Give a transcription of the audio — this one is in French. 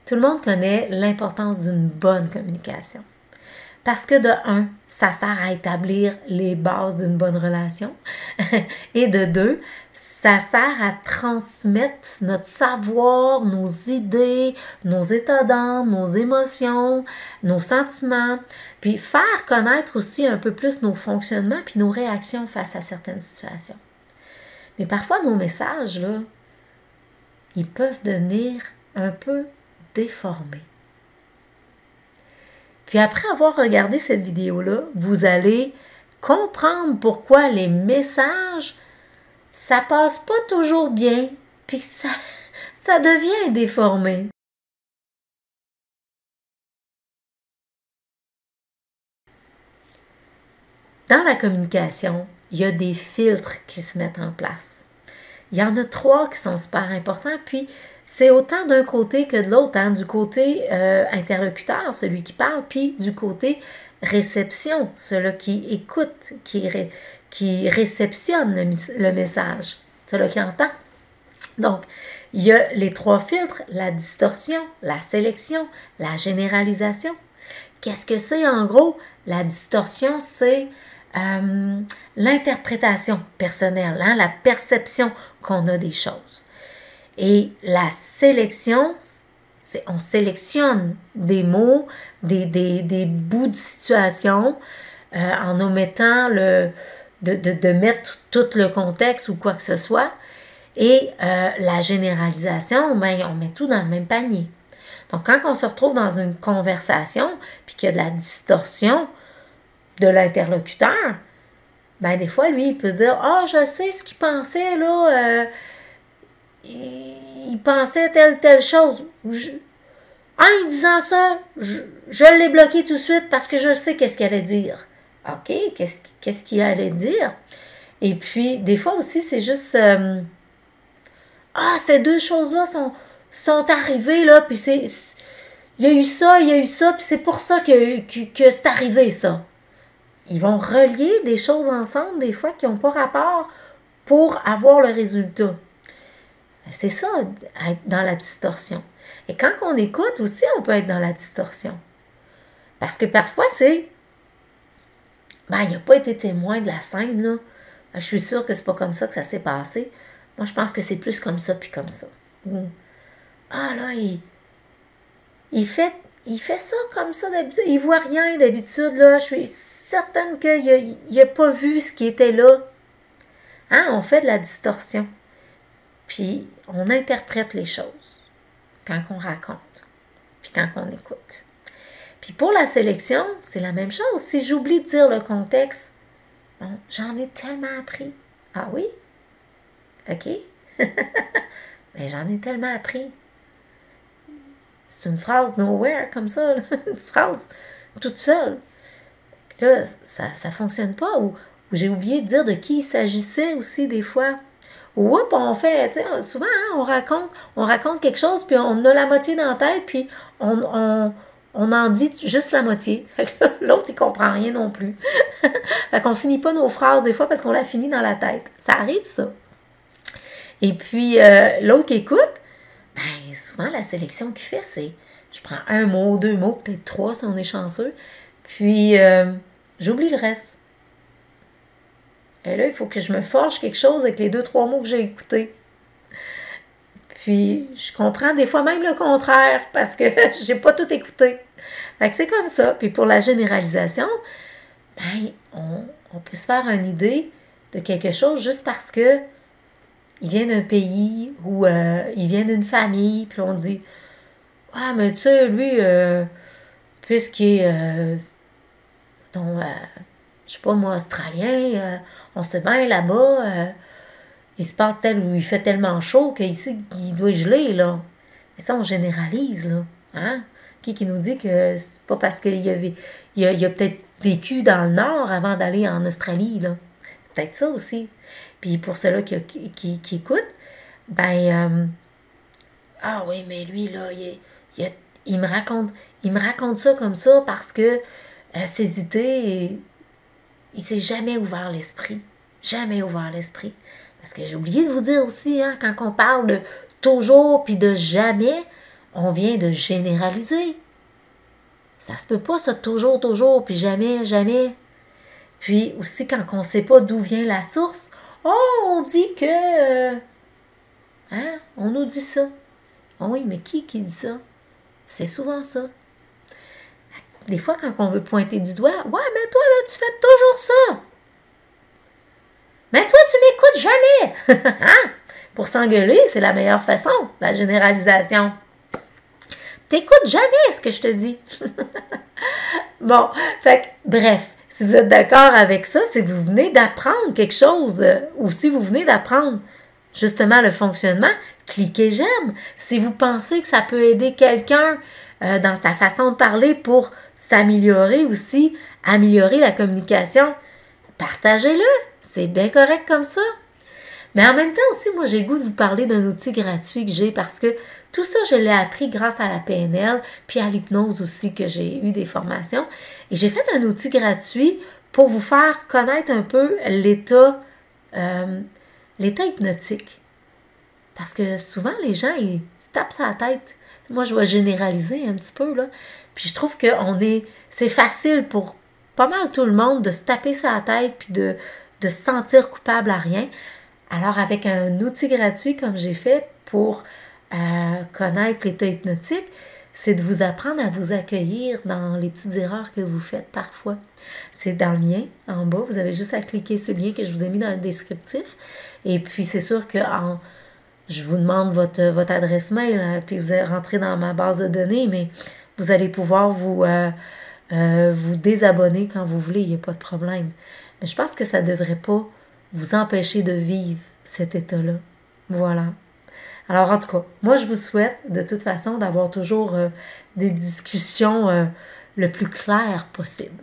Tout le monde connaît l'importance d'une bonne communication. Parce que de un, ça sert à établir les bases d'une bonne relation. Et de deux, ça sert à transmettre notre savoir, nos idées, nos états d'âme, nos émotions, nos sentiments, puis faire connaître aussi un peu plus nos fonctionnements puis nos réactions face à certaines situations. Mais parfois, nos messages, là, ils peuvent devenir un peu déformés. Puis après avoir regardé cette vidéo-là, vous allez comprendre pourquoi les messages, ça passe pas toujours bien, puis ça devient déformé. Dans la communication, il y a des filtres qui se mettent en place. Il y en a 3 qui sont super importants, puis c'est autant d'un côté que de l'autre, hein, du côté interlocuteur, celui qui parle, puis du côté réception, celui qui écoute, qui réceptionne le message, celui qui entend. Donc, il y a les 3 filtres, la distorsion, la sélection, la généralisation. Qu'est-ce que c'est en gros? La distorsion, c'est l'interprétation personnelle, hein, la perception qu'on a des choses. Et la sélection, on sélectionne des mots, des bouts de situation en omettant de mettre tout le contexte ou quoi que ce soit. Et la généralisation, ben, on met tout dans le même panier. Donc, quand on se retrouve dans une conversation puis qu'il y a de la distorsion de l'interlocuteur, ben des fois, lui, il peut se dire « Ah, je sais ce qu'il pensait, là, il pensait telle chose. En disant ça, je l'ai bloqué tout de suite parce que je sais qu'est-ce qu'il allait dire. » OK, qu'est-ce qu'il allait dire? Et puis, des fois aussi, c'est juste ces 2 choses-là sont arrivées, là, puis il y a eu ça, puis c'est pour ça que c'est arrivé, ça. Ils vont relier des choses ensemble, des fois, qui n'ont pas rapport pour avoir le résultat. C'est ça, être dans la distorsion. Et quand on écoute aussi, on peut être dans la distorsion. Parce que parfois, c'est... Ben, il n'a pas été témoin de la scène, là. Je suis sûre que c'est pas comme ça que ça s'est passé. Moi, je pense que c'est plus comme ça, puis comme ça. Ah, là, il fait ça comme ça d'habitude. Il voit rien d'habitude, là. Je suis certaine qu'il n'a pas vu ce qui était là. Hein? On fait de la distorsion. Puis, on interprète les choses quand on raconte, puis quand on écoute. Puis pour la sélection, c'est la même chose. Si j'oublie de dire le contexte, bon, j'en ai tellement appris. Ah oui? OK. Mais j'en ai tellement appris. C'est une phrase nowhere comme ça, là. Une phrase toute seule. Là, ça ne fonctionne pas. Ou j'ai oublié de dire de qui il s'agissait aussi des fois. Ou on fait, tu sais, souvent, hein, on raconte quelque chose, puis on a la moitié dans la tête, puis on en dit juste la moitié. L'autre, il comprend rien non plus. Fait qu'on finit pas nos phrases des fois parce qu'on l'a fini dans la tête. Ça arrive, ça. Et puis, l'autre qui écoute, ben, souvent, la sélection qu'il fait, c'est je prends 1 mot, 2 mots, peut-être 3 si on est chanceux, puis j'oublie le reste. Et là, il faut que je me forge quelque chose avec les 2-3 mots que j'ai écoutés. Puis, je comprends des fois même le contraire parce que j'ai pas tout écouté. Fait que c'est comme ça. Puis pour la généralisation, ben, on peut se faire une idée de quelque chose juste parce que il vient d'un pays ou il vient d'une famille, puis on dit « Ah, mais tu sais, lui, puisqu'il est, je sais pas moi, australien, on se bain là-bas, il se passe il fait tellement chaud qu'ici, il doit geler, là. » Mais ça, on généralise, là. Hein? Qui nous dit que c'est pas parce qu'il a peut-être vécu dans le Nord avant d'aller en Australie, là. Peut-être ça aussi. Puis pour ceux-là qui écoutent, ben, ah oui, mais lui, là, il me raconte ça comme ça parce que ses idées, il s'est jamais ouvert l'esprit. Jamais ouvert l'esprit. Parce que j'ai oublié de vous dire aussi, hein, quand on parle de toujours puis de jamais, on vient de généraliser. Ça se peut pas, ça, toujours, toujours, puis jamais, jamais. Puis aussi, quand on ne sait pas d'où vient la source, oh, on dit que... hein, on nous dit ça. Oh oui, mais qui dit ça? C'est souvent ça. Des fois, quand on veut pointer du doigt, ouais, mais toi, là, tu fais toujours ça. Mais toi, tu m'écoutes jamais. Hein? Pour s'engueuler, c'est la meilleure façon, la généralisation. T'écoutes jamais ce que je te dis. Bon, fait que, bref, si vous êtes d'accord avec ça, c'est que vous venez d'apprendre quelque chose, ou si vous venez d'apprendre justement le fonctionnement, cliquez j'aime. Si vous pensez que ça peut aider quelqu'un dans sa façon de parler pour s'améliorer aussi, améliorer la communication, partagez-le. C'est bien correct comme ça. Mais en même temps aussi, moi, j'ai le goût de vous parler d'un outil gratuit que j'ai parce que tout ça, je l'ai appris grâce à la PNL, puis à l'hypnose aussi, que j'ai eu des formations. Et j'ai fait un outil gratuit pour vous faire connaître un peu l'état hypnotique. Parce que souvent, les gens, ils se tapent sa tête. Moi, je vais généraliser un petit peu, là. Puis je trouve que c'est facile pour pas mal tout le monde de se taper sa tête puis de se sentir coupable à rien. Alors, avec un outil gratuit comme j'ai fait pour connaître l'état hypnotique, c'est de vous apprendre à vous accueillir dans les petites erreurs que vous faites parfois. C'est dans le lien en bas. Vous avez juste à cliquer sur le lien que je vous ai mis dans le descriptif. Et puis, c'est sûr que je vous demande votre adresse mail, hein, puis vous allez rentrer dans ma base de données, mais vous allez pouvoir vous désabonner quand vous voulez, il n'y a pas de problème. Mais je pense que ça ne devrait pas vous empêcher de vivre cet état-là. Voilà. Alors, en tout cas, moi, je vous souhaite, de toute façon, d'avoir toujours des discussions le plus claires possible.